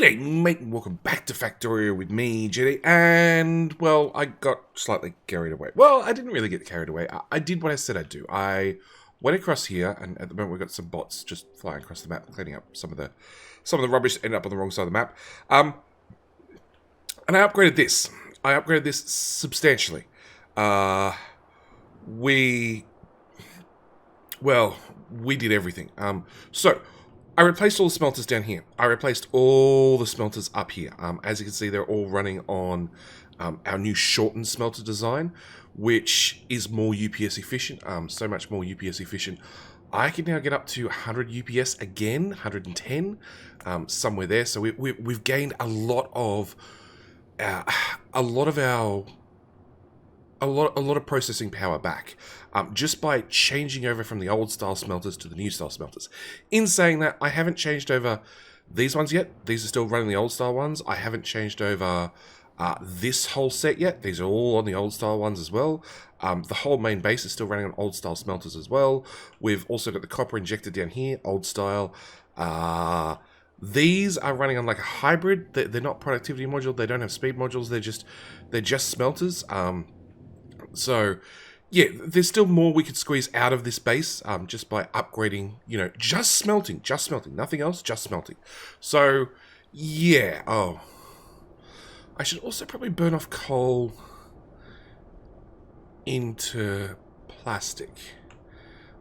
G'day mate, and welcome back to Factorio with me, JD, and, well, I got slightly carried away. Well, I didn't really get carried away. I did what I said I'd do. I went across here, and at the moment we've got some bots just flying across the map, cleaning up some of the rubbish that ended up on the wrong side of the map. And I upgraded this. I upgraded this substantially. We did everything. So I replaced all the smelters down here. I replaced all the smelters up here. As you can see, they're all running on our new shortened smelter design, which is more UPS efficient, so much more UPS efficient. I can now get up to 100 UPS again, 110, somewhere there. So we've gained a lot of processing power back, just by changing over from the old style smelters to the new style smelters. In saying that, I haven't changed over these ones yet. These are still running the old style ones. I haven't changed over this whole set yet. These are all on the old style ones as well. The whole main base is still running on old style smelters as well. We've also got the copper injector down here, old style. These are running on like a hybrid. They're not productivity module. They don't have speed modules. They're just smelters. So, yeah, there's still more we could squeeze out of this base, just by upgrading, just smelting, nothing else, just smelting. So, yeah, I should also probably burn off coal into plastic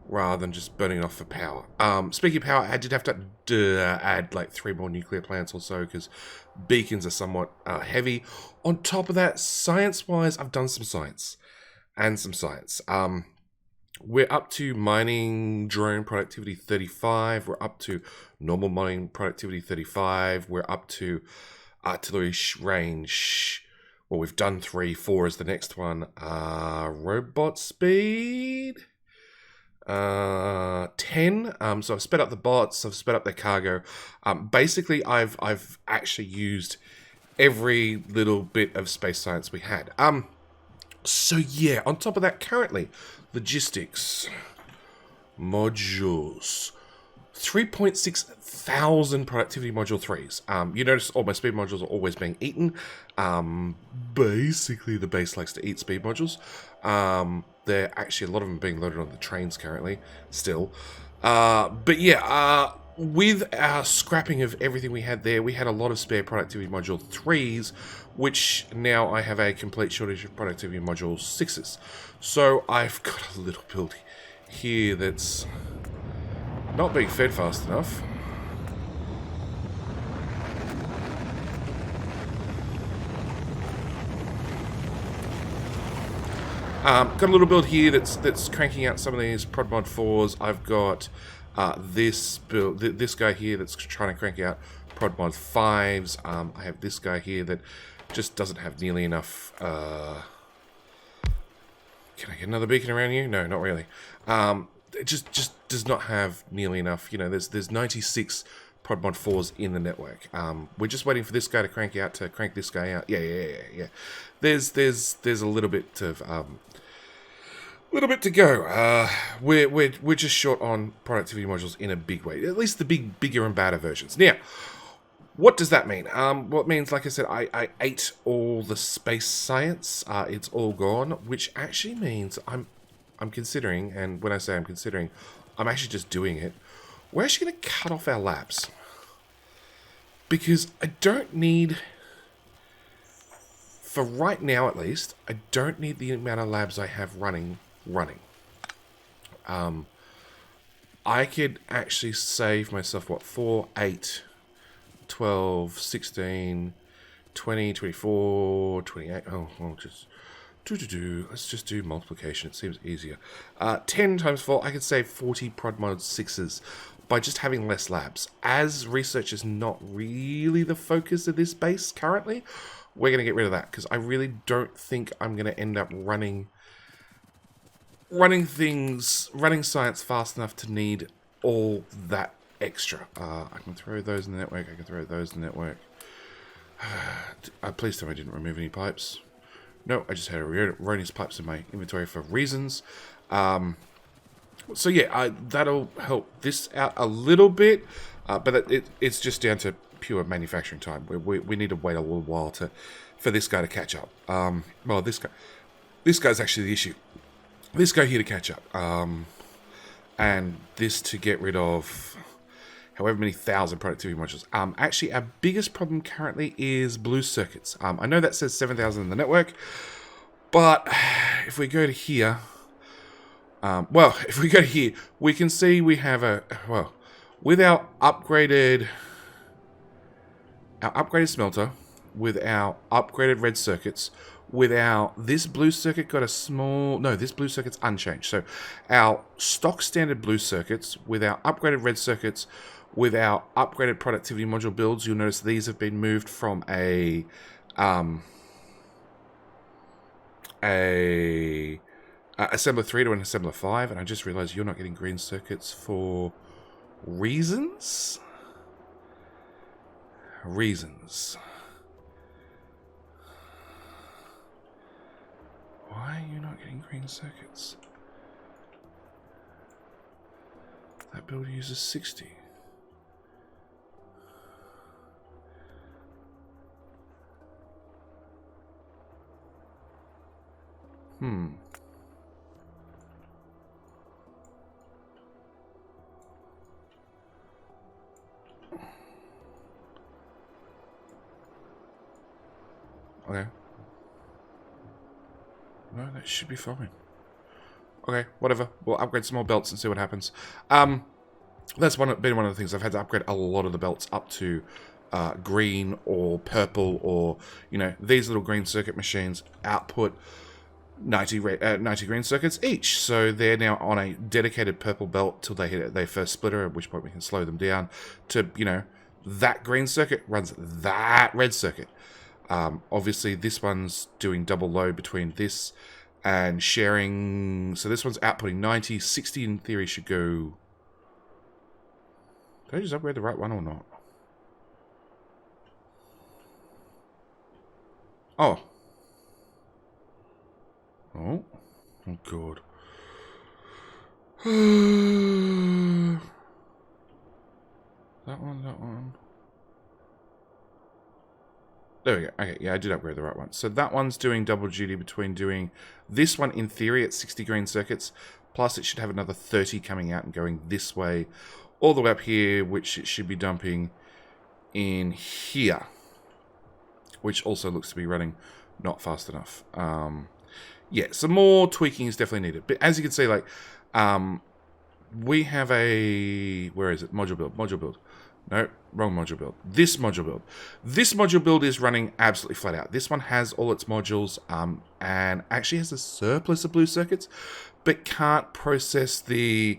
rather than just burning it off for power. Speaking of power, I did have to add like 3 more nuclear plants or so because beacons are somewhat heavy. On top of that, science-wise, I've done some science. And some science. We're up to mining drone productivity 35. We're up to normal mining productivity 35. We're up to artillery range. Well, we've done 3. 4 is the next one. Robot speed 10. So I've sped up the bots. I've sped up their cargo. Basically, I've actually used every little bit of space science we had. So yeah, on top of that, currently, logistics, modules, 3.6 thousand productivity module 3s. You notice all my speed modules are always being eaten. Basically, the base likes to eat speed modules. They're actually, a lot of them being loaded on the trains currently, still. But yeah, with our scrapping of everything we had there, we had a lot of spare productivity module 3s, which now I have a complete shortage of productivity module 6s. So I've got a little build here that's not being fed fast enough. Got a little build here that's cranking out some of these prod mod 4s. I've got this guy here that's trying to crank out prod mod 5s. I have this guy here that just doesn't have nearly enough. Can I get another beacon around you? No, not really. It just does not have nearly enough. There's 96 prod mod 4s in the network. We're just waiting for this guy to crank this guy out. Yeah. There's a little bit of to go. We're just short on productivity modules in a big way. At least the bigger and badder versions. Now, what does that mean? Well, it means, like I said, I ate all the space science. It's all gone, which actually means I'm considering, and when I say I'm considering, I'm actually just doing it. We're actually going to cut off our labs. Because I don't need, for right now at least, I don't need the amount of labs I have running. I could actually save myself, 4, 8, 12, 16, 20, 24, 28. Let's just do multiplication. It seems easier. 10 times 4, I could save 40 prod mod 6s by just having less labs. As research is not really the focus of this base currently, we're going to get rid of that because I really don't think I'm going to end up running science fast enough to need all that extra. I can throw those in the network. I can throw those in the network. Please tell me I didn't remove any pipes. No, I just had erroneous pipes in my inventory for reasons. So yeah, that'll help this out a little bit, but it's just down to pure manufacturing time. We need to wait a little while for this guy to catch up. Well, this guy's actually the issue. This guy here to catch up. And this to get rid of however many thousand productivity modules. Actually, our biggest problem currently is blue circuits. I know that says 7,000 in the network, but if we go to here, if we go to here, we can see we have with our upgraded smelter, with our upgraded red circuits, with our, this blue circuit got a small, no, this blue circuit's unchanged. So our stock standard blue circuits, with our upgraded red circuits, with our upgraded productivity module builds, you'll notice these have been moved from a assembler 3 to an assembler 5, and I just realized you're not getting green circuits for reasons. Why are you not getting green circuits? That build uses 60. Okay. No, that should be fine. Okay, whatever. We'll upgrade some more belts and see what happens. That's been one of the things. I've had to upgrade a lot of the belts up to green or purple, or, you know, these little green circuit machines output 90 green circuits each. So they're now on a dedicated purple belt till they hit their first splitter, at which point we can slow them down to, you know, that green circuit runs that red circuit. Obviously, this one's doing double load between this and sharing. So this one's outputting 90. 60 in theory should go... Did I just upgrade the right one or not? Oh. Oh. Oh, God. That one. There we go. Okay, yeah, I did upgrade the right one. So that one's doing double duty between doing this one, in theory, at 60 green circuits, plus it should have another 30 coming out and going this way, all the way up here, which it should be dumping in here, which also looks to be running not fast enough. Yeah, some more tweaking is definitely needed. But as you can see, like, we have a... Where is it? Module build. No, wrong module build. This module build. This module build is running absolutely flat out. This one has all its modules and actually has a surplus of blue circuits, but can't process the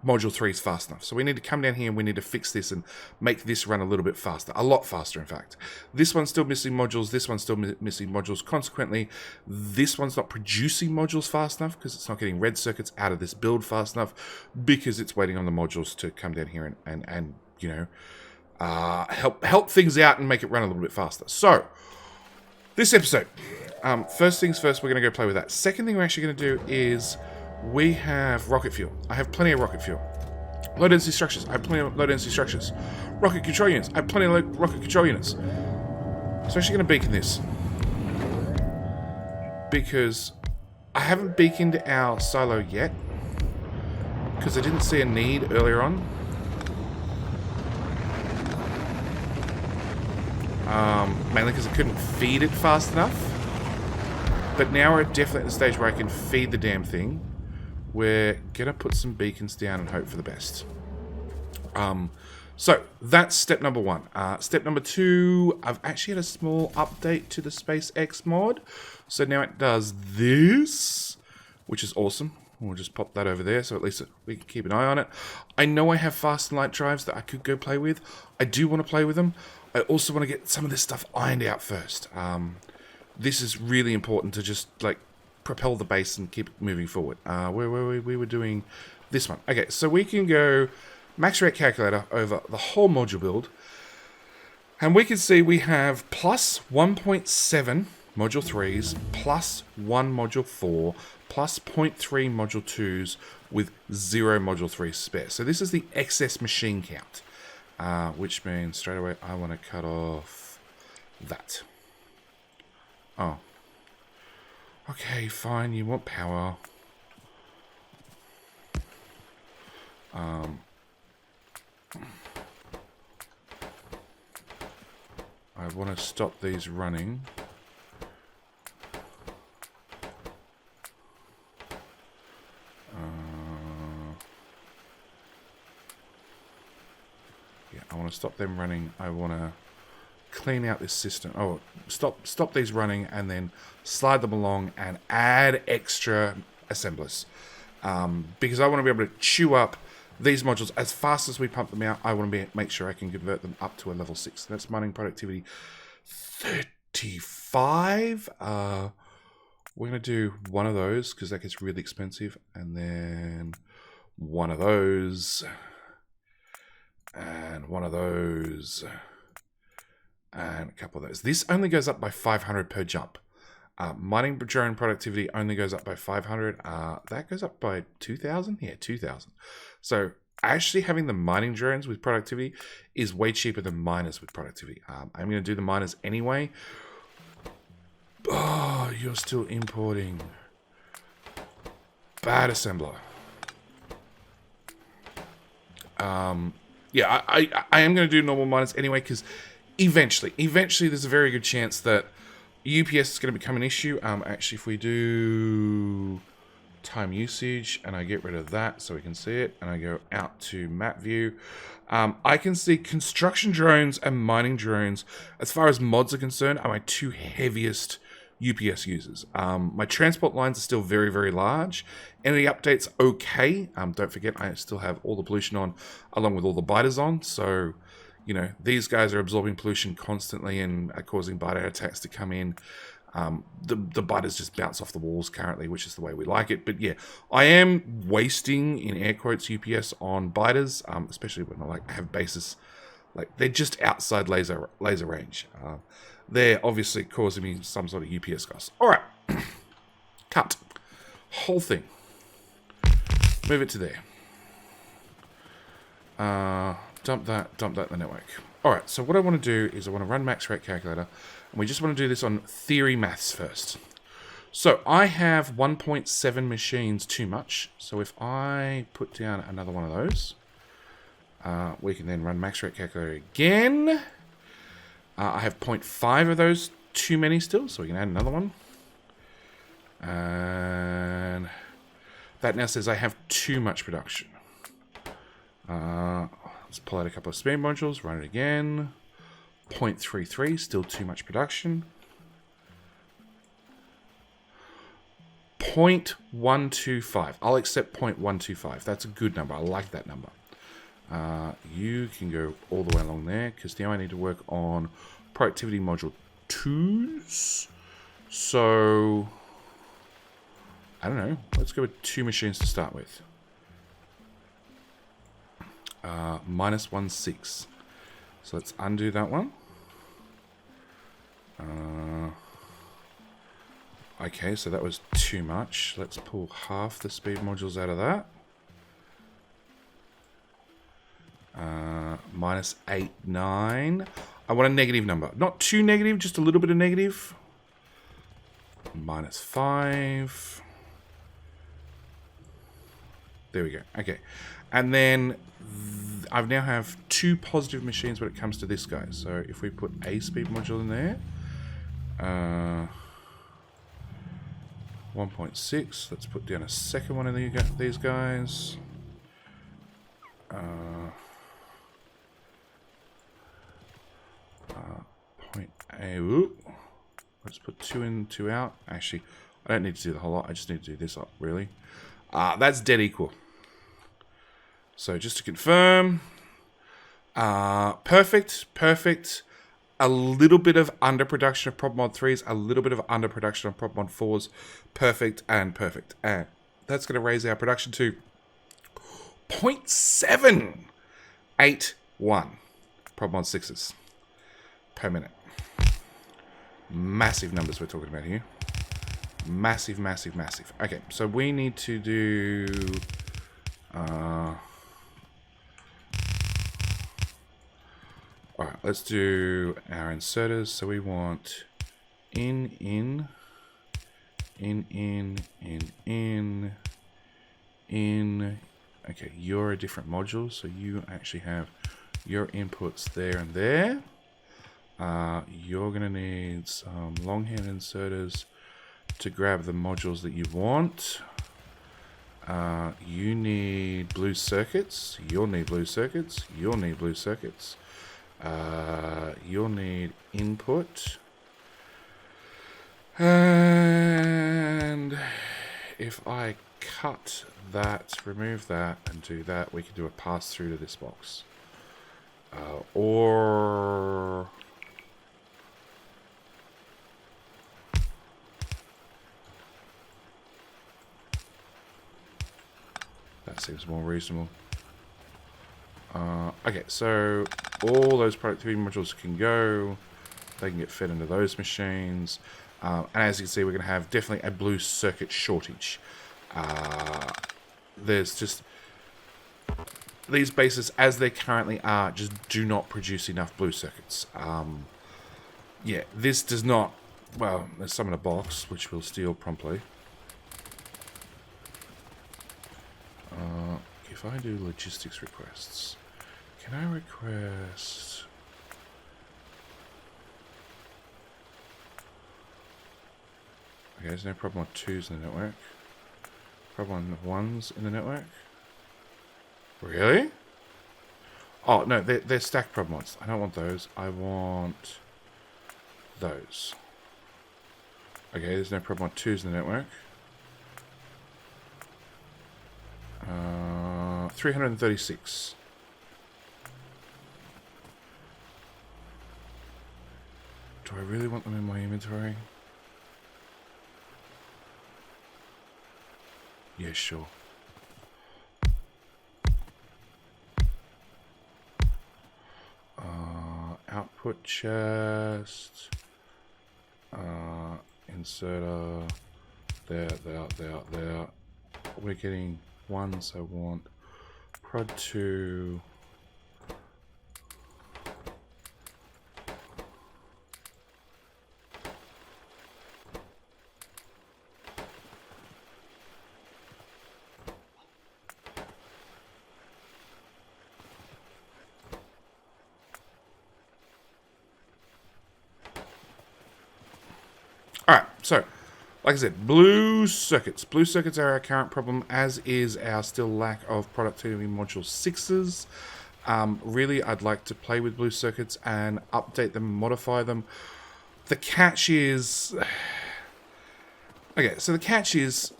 module 3s fast enough. So we need to come down here and we need to fix this and make this run a little bit faster. A lot faster, in fact. This one's still missing modules. This one's still missing modules. Consequently, this one's not producing modules fast enough because it's not getting red circuits out of this build fast enough because it's waiting on the modules to come down here and you know, help things out and make it run a little bit faster. So, this episode, first things first, we're going to go play with that. Second thing we're actually going to do is... we have rocket fuel. I have plenty of rocket fuel. Low density structures. I have plenty of low density structures. Rocket control units. I have plenty of rocket control units. So I'm actually going to beacon this. Because I haven't beaconed our silo yet. Because I didn't see a need earlier on. Mainly because I couldn't feed it fast enough. But now we're definitely at the stage where I can feed the damn thing. We're going to put some beacons down and hope for the best. So, that's step number 1. Step number 2, I've actually had a small update to the SpaceX mod. So now it does this, which is awesome. We'll just pop that over there so at least we can keep an eye on it. I know I have fast and light drives that I could go play with. I do want to play with them. I also want to get some of this stuff ironed out first. This is really important to just, like, propel the base and keep moving forward. We were doing this one. Okay, so we can go max rate calculator over the whole module build. And we can see we have plus 1.7 module 3s, plus 1 module 4, plus 0.3 module 2s with 0 module 3 spare. So this is the excess machine count. which means straight away I want to cut off that. Oh. Okay, fine, you want power. I want to stop these running. Yeah, I want to stop them running. I want to clean out this system. Oh, stop these running and then slide them along and add extra assemblers. Because I want to be able to chew up these modules as fast as we pump them out. I want to make sure I can convert them up to a level 6. That's mining productivity 35. We're going to do one of those because that gets really expensive. And then one of those. And one of those. And a couple of those. This only goes up by 500 per jump. Mining drone productivity only goes up by 500. That goes up by 2,000? Yeah, 2,000. So actually having the mining drones with productivity is way cheaper than miners with productivity. I'm going to do the miners anyway. Oh, you're still importing. Bad assembler. Yeah, I am going to do normal miners anyway because eventually there's a very good chance that UPS is going to become an issue. Actually, if we do time usage and I get rid of that so we can see it and I go out to map view, I can see construction drones and mining drones, as far as mods are concerned, are my two heaviest UPS users. My transport lines are still very, very large. Energy updates okay. Don't forget, I still have all the pollution on along with all the biters on. So, you know, these guys are absorbing pollution constantly and are causing biter attacks to come in. The biters just bounce off the walls currently, which is the way we like it. But yeah, I am wasting, in air quotes, UPS on biters, especially when I have bases. Like, they're just outside laser range. They're obviously causing me some sort of UPS cost. All right. Cut. Whole thing. Move it to there. Dump that in the network. All right, so what I want to do is I want to run max rate calculator, and we just want to do this on theory maths first. So I have 1.7 machines too much. So if I put down another one of those, we can then run max rate calculator again. I have 0.5 of those too many still, so we can add another one. And that now says I have too much production. Let's pull out a couple of speed modules, run it again. 0.33, still too much production. 0.125. I'll accept 0.125. That's a good number. I like that number. You can go all the way along there because now I need to work on productivity module 2s. So, I don't know. Let's go with 2 machines to start with. Minus 1.6. So let's undo that one. Okay, so that was too much. Let's pull half the speed modules out of that. Minus 8.9. I want a negative number. Not too negative, just a little bit of negative. Minus 5. There we go. Okay. And then I now have 2 positive machines when it comes to this guy. So if we put a speed module in there. 1.6. Let's put down a second one of these guys. Point A. Let's put 2 in, 2 out. Actually, I don't need to do the whole lot. I just need to do this up, really. That's dead equal. So just to confirm, perfect. A little bit of underproduction of Prop Mod 3s, a little bit of underproduction of Prop Mod 4s. Perfect and perfect. And that's going to raise our production to 0.781 Prop Mod 6s per minute. Massive numbers we're talking about here. Massive. Okay, so we need to do... let's do our inserters. So we want in. Okay, you're a different module, so you actually have your inputs there and there. You're going to need some longhand inserters to grab the modules that you want. You need blue circuits. You'll need blue circuits. You'll need blue circuits. You'll need input. And if I cut that, remove that, and do that, we can do a pass through to this box. Or that seems more reasonable. Okay, so all those productivity modules can go. They can get fed into those machines. And as you can see, we're going to have definitely a blue circuit shortage. There's just... These bases, as they currently are, just do not produce enough blue circuits. Yeah, this does not... Well, there's some in a box, which we'll steal promptly. If I do logistics requests, can I request... Okay, there's no problem on 2s in the network. Problem on 1s in the network. Really? Oh, no, they're stacked problem ones. I don't want those. I want those. Okay, there's no problem on 2s in the network. 336. Do I really want them in my inventory? Yeah, sure. Output chest. Inserter. There. We're getting 1, so I want prod 2. Alright, so, like I said, blue circuits. Blue circuits are our current problem, as is our still lack of productivity module 6s. Really, I'd like to play with blue circuits and update them, modify them. The catch is... Okay, so the catch is...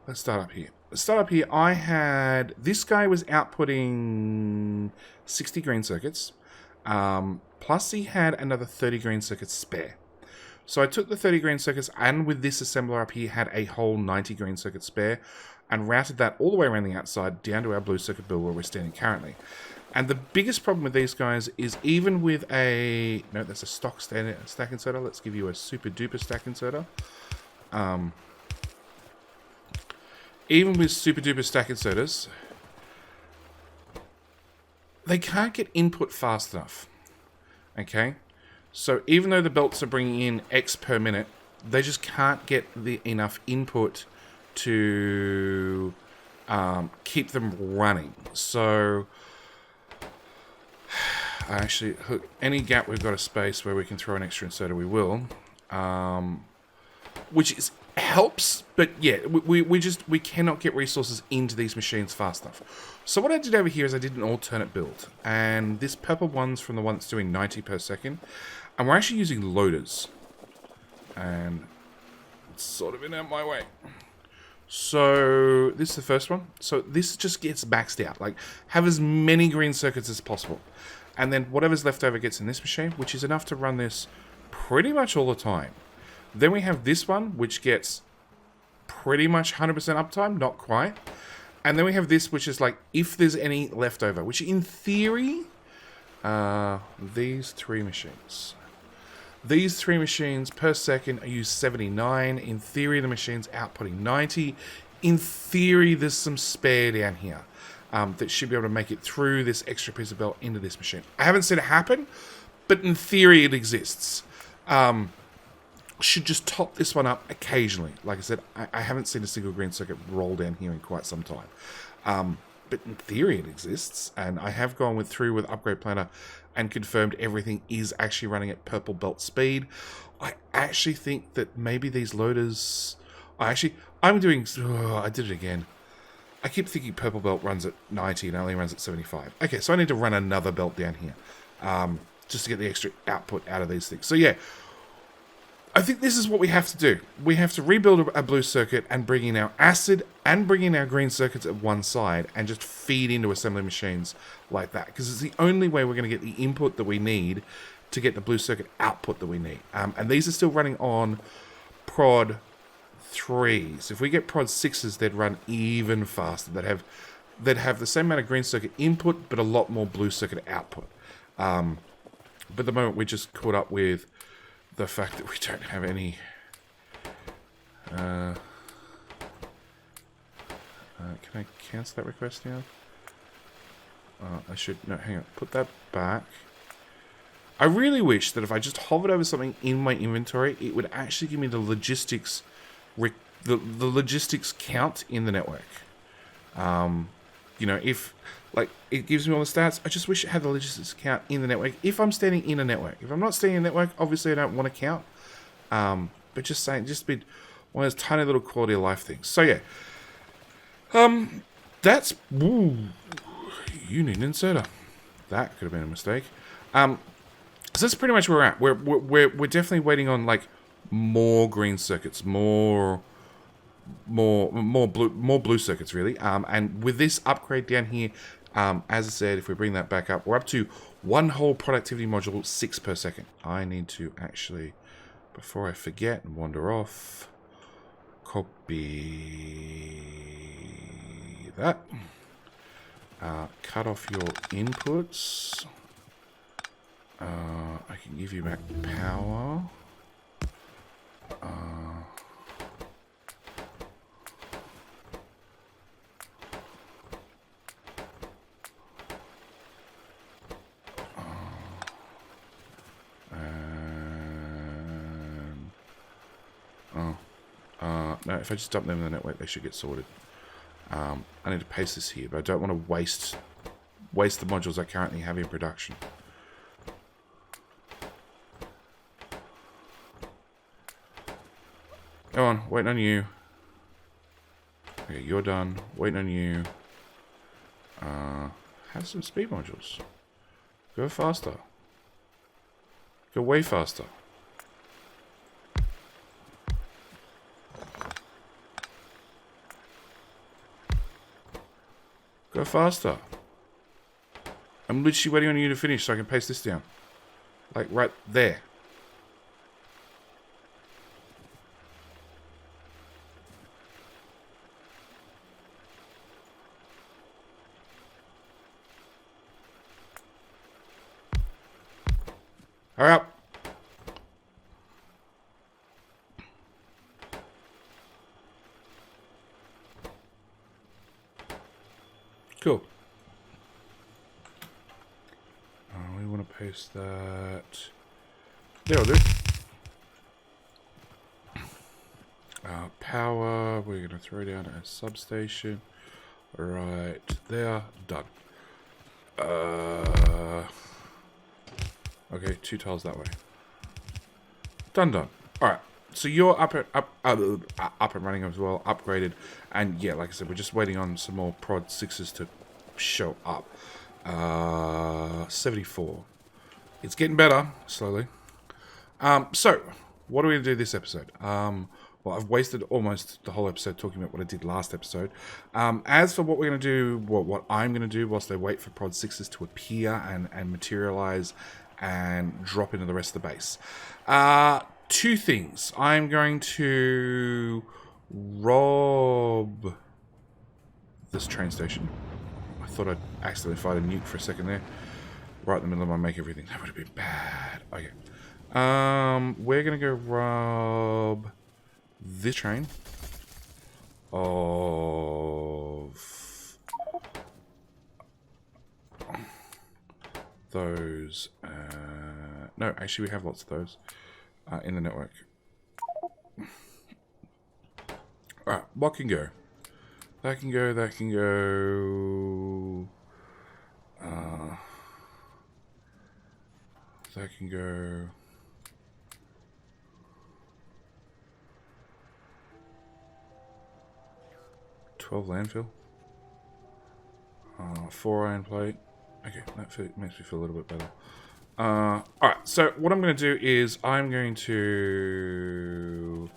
Let's start up here. I had... This guy was outputting 60 green circuits. Plus he had another 30 green circuits spare. So I took the 30 green circuits, and with this assembler up here had a whole 90 green circuit spare, and routed that all the way around the outside down to our blue circuit build where we're standing currently. And the biggest problem with these guys is even with a... No, that's a stock stack inserter. Let's give you a super duper stack inserter. Even with super duper stack inserters, they can't get input fast enough. Okay? So even though the belts are bringing in X per minute, they just can't get enough input to keep them running. So actually, any gap we've got a space where we can throw an extra inserter, we will. Which helps, but yeah, we cannot get resources into these machines fast enough. So what I did over here is I did an alternate build, and this purple one's from the one that's doing 90 per second. And we're actually using loaders. And it's sort of in my way. So this is the first one. So this just gets maxed out. Like, have as many green circuits as possible. And then whatever's left over gets in this machine, which is enough to run this pretty much all the time. Then we have this one, which gets pretty much 100% uptime. Not quite. And then we have this, which is like, if there's any left over. Which in theory, these three machines. These three machines per second use 79. In theory, the machine's outputting 90. In theory, there's some spare down here. that should be able to make it through this extra piece of belt into this machine. I haven't seen it happen, but in theory it exists. Should just top this one up occasionally. Like I said, I haven't seen a single green circuit roll down here in quite some time. But in theory it exists, and I have gone through with Upgrade Planner and confirmed everything is actually running at purple belt speed. I actually think that maybe these loaders... I did it again. I keep thinking purple belt runs at 90 and only runs at 75. Okay, so I need to run another belt down here, just to get the extra output out of these things. So yeah, I think this is what we have to do. We have to rebuild a blue circuit and bring in our acid and bring in our green circuits at one side and just feed into assembly machines like that. Because it's the only way we're going to get the input that we need to get the blue circuit output that we need. And these are still running on prod 3s. If we get prod 6s, they'd run even faster. They'd have the same amount of green circuit input, but a lot more blue circuit output. But at the moment, we're just caught up with the fact that we don't have any... can I cancel that request now? I should... No, hang on. Put that back. I really wish that if I just hovered over something in my inventory, it would actually give me the logistics... the logistics count in the network. You know, if... Like, it gives me all the stats. I just wish it had the logistics count in the network. If I'm standing in a network. If I'm not standing in a network, obviously I don't want to count. But just saying, just be one of those tiny little quality of life things. So, yeah. That's... Ooh, you need an inserter. That could have been a mistake. So that's pretty much where we're at. We're definitely waiting on, like, more green circuits. More blue circuits, really. And with this upgrade down here, as I said, if we bring that back up, we're up to one whole productivity module, 6 per second. I need to actually, before I forget and wander off, copy that. Cut off your inputs. I can give you back power. No, if I just dump them in the network, they should get sorted. I need to paste this here, but I don't want to waste the modules I currently have in production. Go on, waiting on you. Okay, you're done. Waiting on you. Have some speed modules. Go faster. Go way faster. Go faster. I'm literally waiting on you to finish so I can paste this down. Like right there. Hurry up. Cool. We want to paste that. There we'll do. Power, we're going to throw down a substation. Right there. Done. Okay, 2 tiles that way. Done. Alright. So you're up and running as well, upgraded, and yeah, like I said, we're just waiting on some more prod 6s to show up. 74. It's getting better, slowly. So, what are we going to do this episode? Well, I've wasted almost the whole episode talking about what I did last episode. As for what we're going to do, what I'm going to do whilst they wait for prod 6s to appear and materialize and drop into the rest of the base. 2 things. I'm going to rob this train station. I thought I'd accidentally fired a nuke for a second there. Right in the middle of my make everything. That would have been bad. Okay. We're going to go rob this train of those. No, actually, we have lots of those in the network. Alright, what can go? That can go, that can go. That can go. $12 landfill. 4 iron plate. Okay, that makes me feel a little bit better. Alright, so what I'm going to do is I'm going to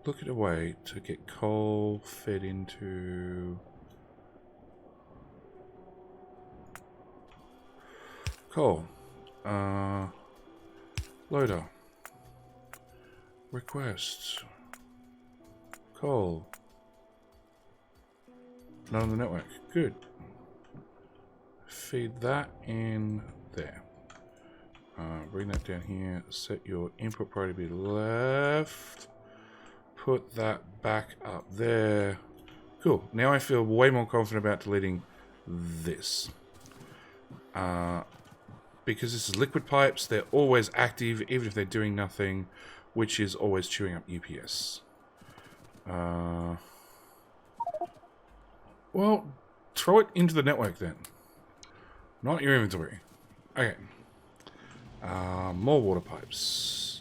look at a way to get coal fed into coal. Loader. Requests. Coal. Not on the network. Good. Feed that in there. Bring that down here. Set your input priority to be left. Put that back up there. Cool. Now I feel way more confident about deleting this. Because this is liquid pipes, they're always active, even if they're doing nothing, which is always chewing up UPS. Well, throw it into the network then. Not your inventory. Okay. More water pipes.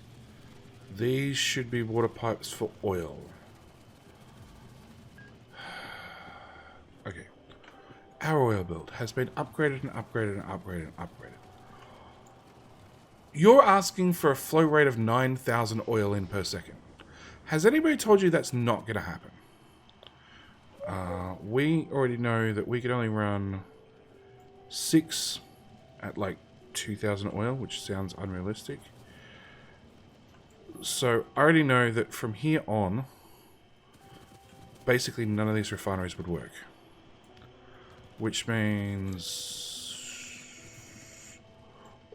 These should be water pipes for oil. Okay. Our oil build has been upgraded and upgraded and upgraded and upgraded. You're asking for a flow rate of 9,000 oil in per second. Has anybody told you that's not going to happen? We already know that we could only run 6 at like 2,000 oil, which sounds unrealistic. So I already know that from here on, basically none of these refineries would work. Which means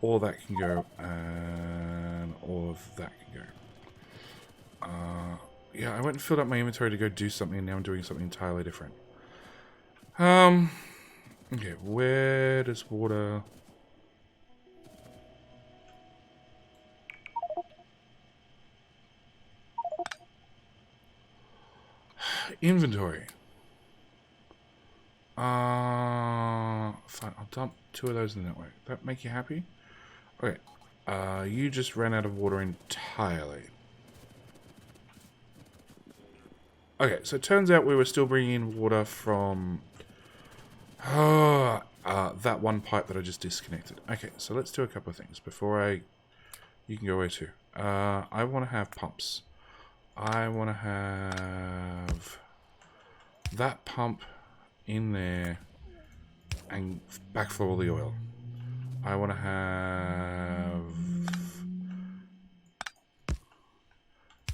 all of that can go and all of that can go. Yeah, I went and filled up my inventory to go do something and now I'm doing something entirely different. Okay, where does water... Inventory. Fine, I'll dump 2 of those in the network. That make you happy? Okay. You just ran out of water entirely. Okay, so it turns out we were still bringing in water from that one pipe that I just disconnected. Okay, so let's do a couple of things before you can go away too. I want to have pumps. I want to have that pump in there and backflow all the oil. I want to have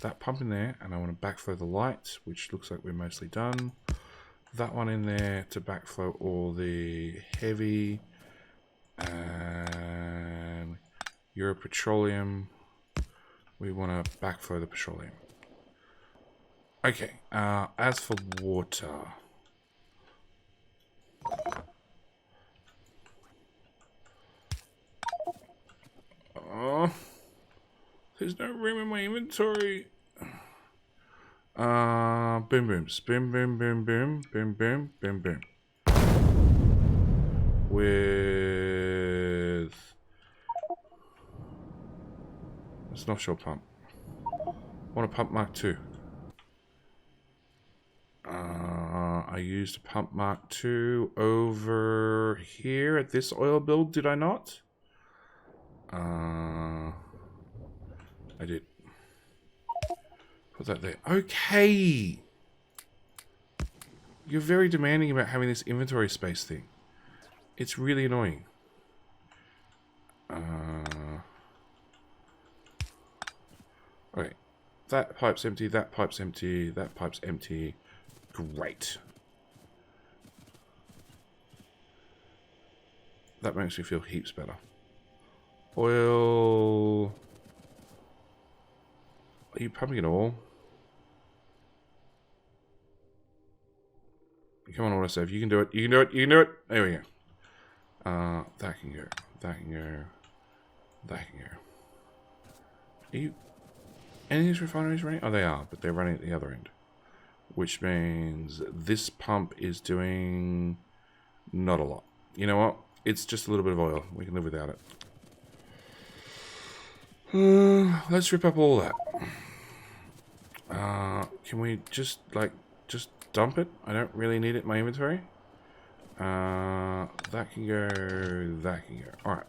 that pump in there and I want to backflow the light, which looks like we're mostly done. That one in there to backflow all the heavy and Euro petroleum. We want to backflow the petroleum. Okay, as for water. Oh, there's no room in my inventory. Boom booms. Boom, boom, boom, boom. Boom, boom, boom, boom. With... It's an offshore pump. I want a pump Mark II. I used a pump Mark II over here at this oil build, did I not? I did. Put that there. Okay! You're very demanding about having this inventory space thing. It's really annoying. Okay. That pipe's empty, that pipe's empty, that pipe's empty. Great. That makes me feel heaps better. Oil... Are you pumping it all? Come on, autosave. You can do it. You can do it. You can do it. There we go. That can go. That can go. That can go. Are you... Any of these refineries running? Oh, they are, but they're running at the other end. Which means this pump is doing not a lot. You know what? It's just a little bit of oil. We can live without it. Let's rip up all that. Can we just dump it? I don't really need it in my inventory. That can go, that can go. Alright.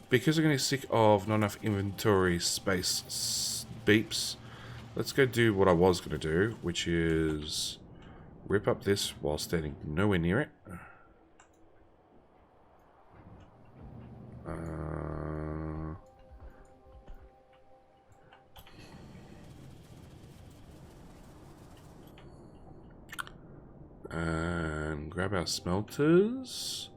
Because I'm getting sick of not enough inventory space beeps, let's go do what I was going to do, which is rip up this while standing nowhere near it. And grab our smelters.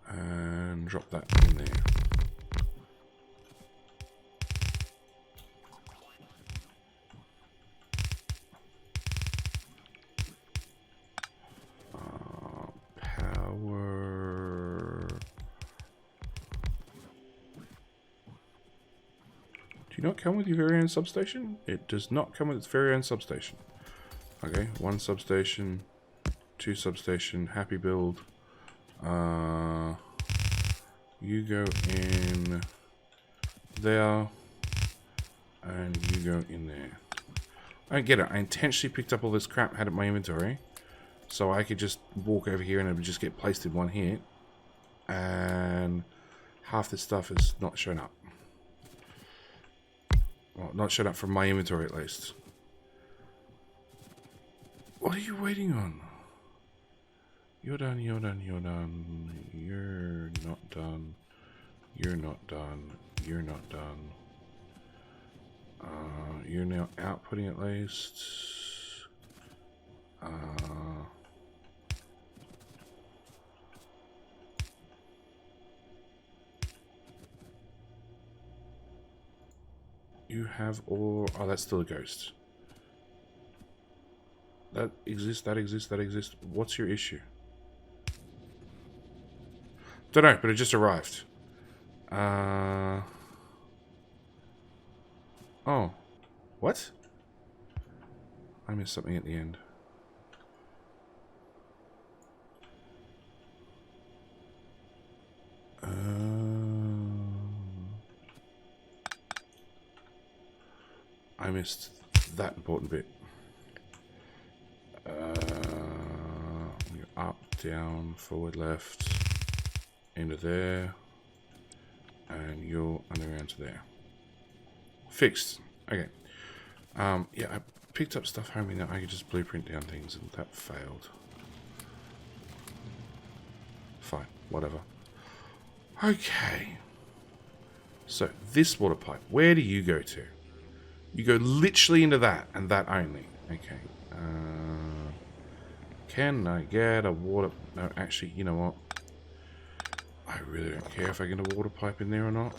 And drop that in there. Power. Do you not come with your very own substation? It does not come with its very own substation. Okay, 1 substation, 2 substation, happy build. You go in there, and you go in there. I don't get it. I intentionally picked up all this crap, had it in my inventory, so I could just walk over here and it would just get placed in one hit, and half this stuff is not shown up. Well, not shown up from my inventory at least. What are you waiting on? You're done, you're done, you're done. You're not done. You're not done. You're not done. You're now outputting at least. You have all... Oh, that's still a ghost. That exists, that exists, that exists. What's your issue? Don't know, but it just arrived. Oh. What? I missed something at the end. I missed that important bit. You're up, down, forward, left, into there, and you're underground to there. Fixed. Okay. Yeah, I picked up stuff hoping that I could just blueprint down things, and that failed. Fine, whatever. Okay. So, this water pipe, where do you go to? You go literally into that, and that only. Okay. Can I get a water... No, actually, you know what? I really don't care if I get a water pipe in there or not.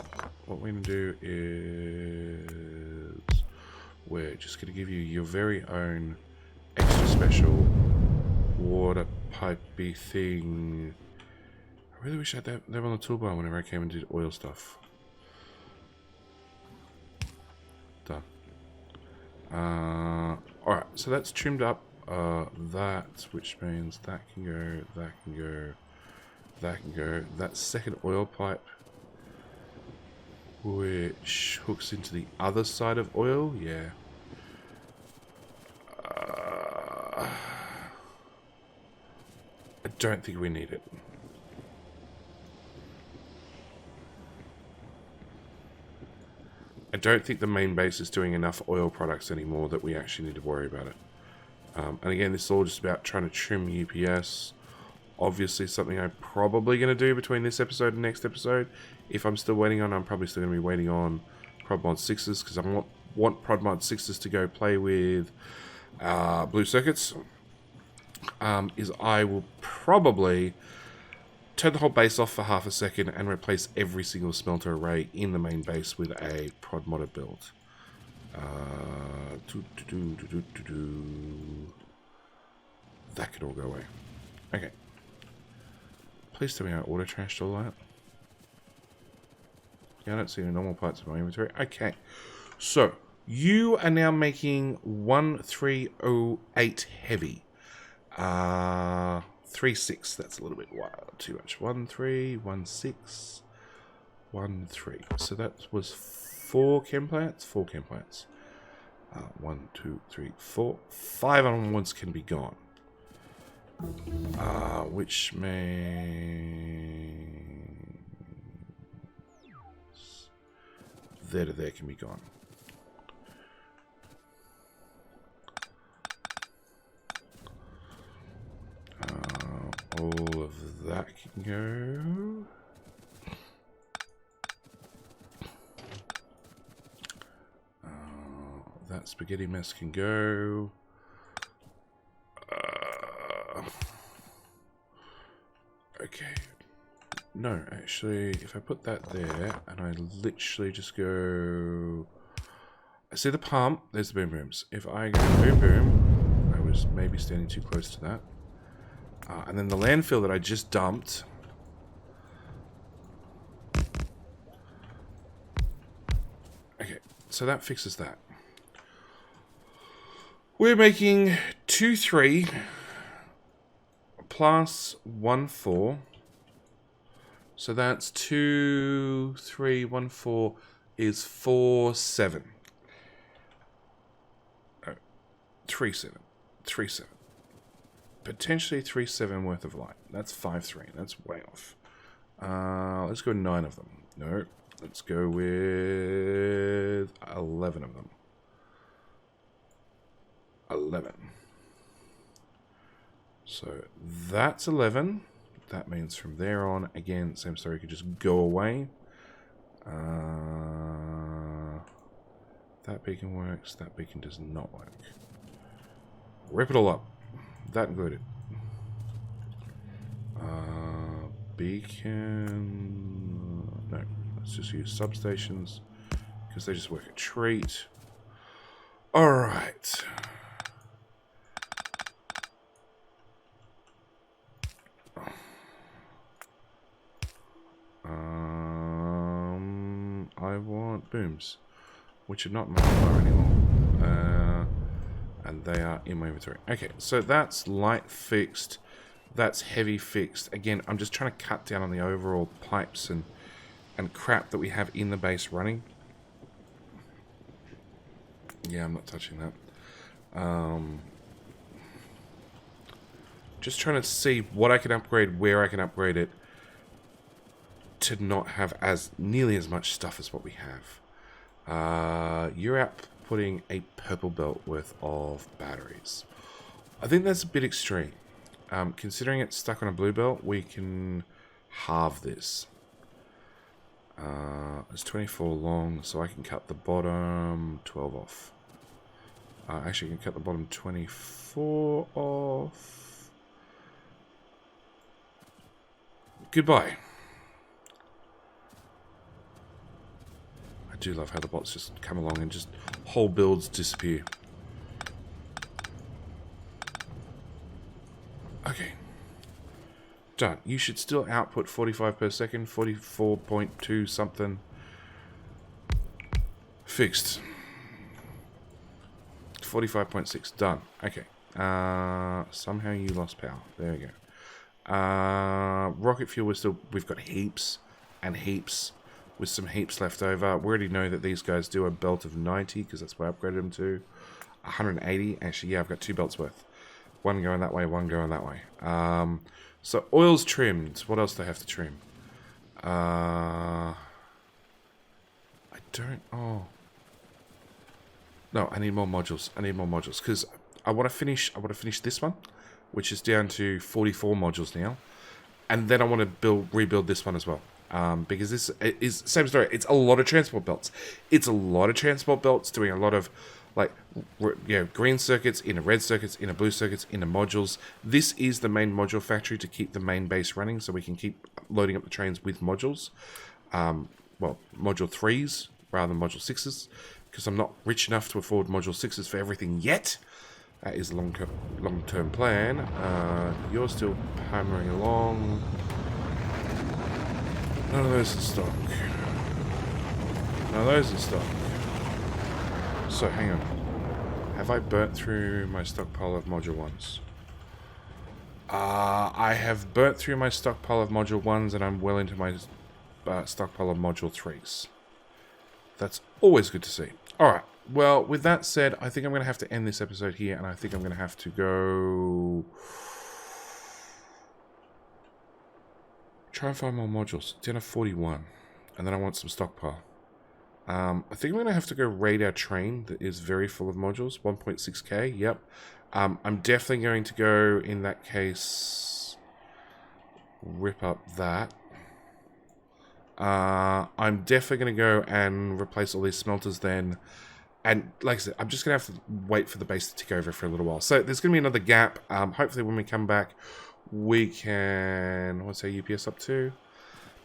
What we're going to do is... We're just going to give you your very own extra special water pipey thing. I really wish I had that on the toolbar whenever I came and did oil stuff. Done. Alright, so that's trimmed up. That, which means that can go, that can go, that can go. That second oil pipe, which hooks into the other side of oil, yeah. I don't think we need it. I don't think the main base is doing enough oil products anymore that we actually need to worry about it. And again, this is all just about trying to trim UPS. Obviously, something I'm probably going to do between this episode and next episode. If I'm still waiting on, I'm probably still going to be waiting on ProdMod 6s, because I want ProdMod 6s to go play with blue circuits. Is I will probably turn the whole base off for half a second and replace every single smelter array in the main base with a prod modder build. That could all go away. Okay. Please tell me I auto-trashed all that. Yeah, I don't see any normal parts in my inventory. Okay. So, you are now making 1308 heavy. 36. That's a little bit wild. Too much. 1316. 13. So that was 4 chem plants. 4 chem plants. 1, 2, 3, 4. 5 onwards can be gone. Which means there to there can be gone. All of that can go. That spaghetti mess can go. Okay. No, actually, if I put that there and I literally just go... I see the pump, there's the boom booms. If I go boom boom, I was maybe standing too close to that. And then the landfill that I just dumped. Okay, so that fixes that. We're making 2, 3 plus 1, 4. So that's 2, 3, 1, 4 is 4, 7. Oh, 3, 7. 3, 7. Potentially 3, 7 worth of light. That's 5, 3. That's way off. Let's go 9 of them. No. Let's go with 11 of them. 11. So that's 11. That means from there on, again, same story, could just go away. That beacon works. That beacon does not work. Rip it all up. That included. Beacon... No, let's just use substations because they just work a treat. Alright. I want booms, which are not my car anymore. And they are in my inventory. Okay, so that's light fixed. That's heavy fixed. Again, I'm just trying to cut down on the overall pipes and crap that we have in the base running. Yeah, I'm not touching that. Just trying to see what I can upgrade, where I can upgrade it, to not have nearly as much stuff as what we have. You're outputting a purple belt worth of batteries. I think that's a bit extreme. Considering it's stuck on a blue belt, we can halve this. It's 24 long, so I can cut the bottom 12 off. Actually, I can cut the bottom 24 off. Goodbye. I do love how the bots just come along and just whole builds disappear. Okay. Done. You should still output 45 per second, 44.2 something. Fixed. 45.6 done. Okay. Somehow you lost power. There we go. Rocket fuel, we've got heaps and heaps with some heaps left over. We already know that these guys do a belt of 90 because that's what I upgraded them to. 180. Actually, yeah, I've got 2 belts worth. One going that way, one going that way. So oil's trimmed. What else do I have to trim? I don't... Oh. No, I need more modules. I need more modules because I want to finish this one, which is down to 44 modules now, and then I want to rebuild this one as well. Because this is same story. It's a lot of transport belts. It's a lot of transport belts doing a lot of like, green circuits, into red circuits, into blue circuits, into modules. This is the main module factory to keep the main base running, so we can keep loading up the trains with modules. Well, module 3s rather than module 6s, because I'm not rich enough to afford module 6s for everything yet. That is a long-term plan. You're still hammering along. None of those in stock. None of those in stock. So, hang on. Have I burnt through my stockpile of module 1s? I have burnt through my stockpile of module 1s, and I'm well into my stockpile of module 3s. That's always good to see. Alright, well, with that said, I think I'm going to have to end this episode here, and I think I'm going to have to go... try and find more modules. 10 of 41. And then I want some stockpile. I think I'm going to have to go raid our train that is very full of modules. 1.6k, yep. I'm definitely going to go, in that case, rip up that. I'm definitely going to go and replace all these smelters then. And like I said, I'm just going to have to wait for the base to tick over for a little while. So there's going to be another gap. Hopefully when we come back, we can... what's our UPS up to?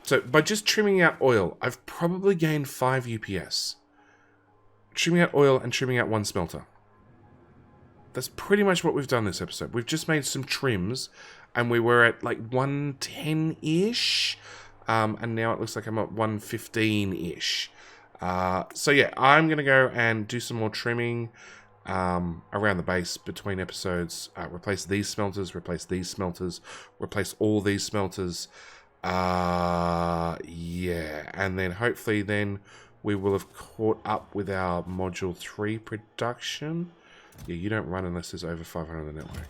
So, by just trimming out oil, I've probably gained 5 UPS. Trimming out oil and trimming out 1 smelter. That's pretty much what we've done this episode. We've just made some trims, and we were at like 110-ish. And now it looks like I'm at 115-ish. So yeah, I'm going to go and do some more trimming around the base between episodes. Replace these smelters, replace these smelters, replace all these smelters. Yeah, and then hopefully then we will have caught up with our module 3 production. Yeah, you don't run unless there's over 500 on the network.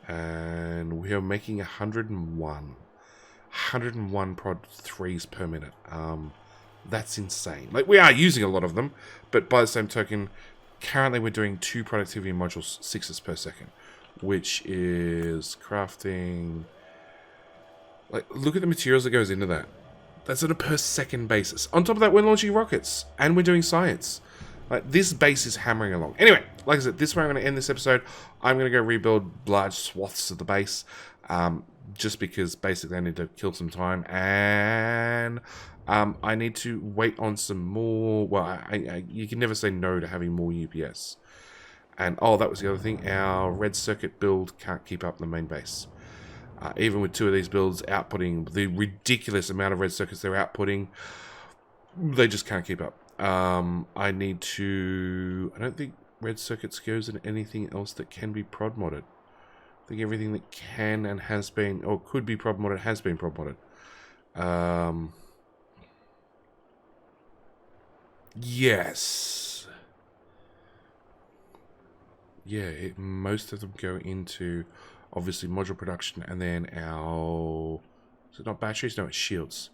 And we are making 101 prod 3s per minute. That's insane. Like, we are using a lot of them, but by the same token, currently we're doing 2 productivity modules 6s per second, which is crafting... like, look at the materials that goes into that. That's on a per second basis. On top of that, we're launching rockets, and we're doing science. Like, this base is hammering along. Anyway, like I said, this is where I'm going to end this episode. I'm going to go rebuild large swaths of the base, just because basically I need to kill some time, and I need to wait on some more... well, you can never say no to having more UPS. And, oh, that was the other thing. Our red circuit build can't keep up the main base. Even with 2 of these builds outputting the ridiculous amount of red circuits they're outputting, they just can't keep up. I need to... I don't think red circuits goes in anything else that can be prod modded. I think everything that can and has been, or could be prod modded, has been prod modded. Yes. Yeah, most of them go into... obviously module production, and then our... is it not batteries? No, it's shields.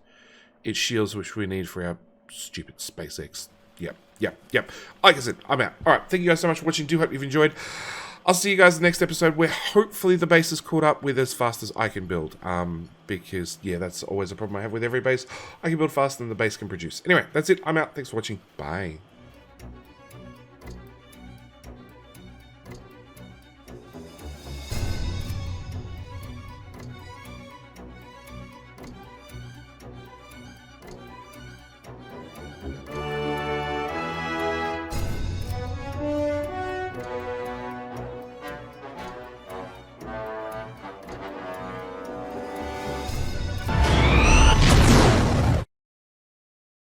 It's shields which we need for our stupid SpaceX. Yep. Like I said, I'm out. Alright, thank you guys so much for watching. Do hope you've enjoyed. I'll see you guys in the next episode, where hopefully the base is caught up with as fast as I can build. Because, yeah, that's always a problem I have with every base. I can build faster than the base can produce. Anyway, that's it. I'm out. Thanks for watching. Bye.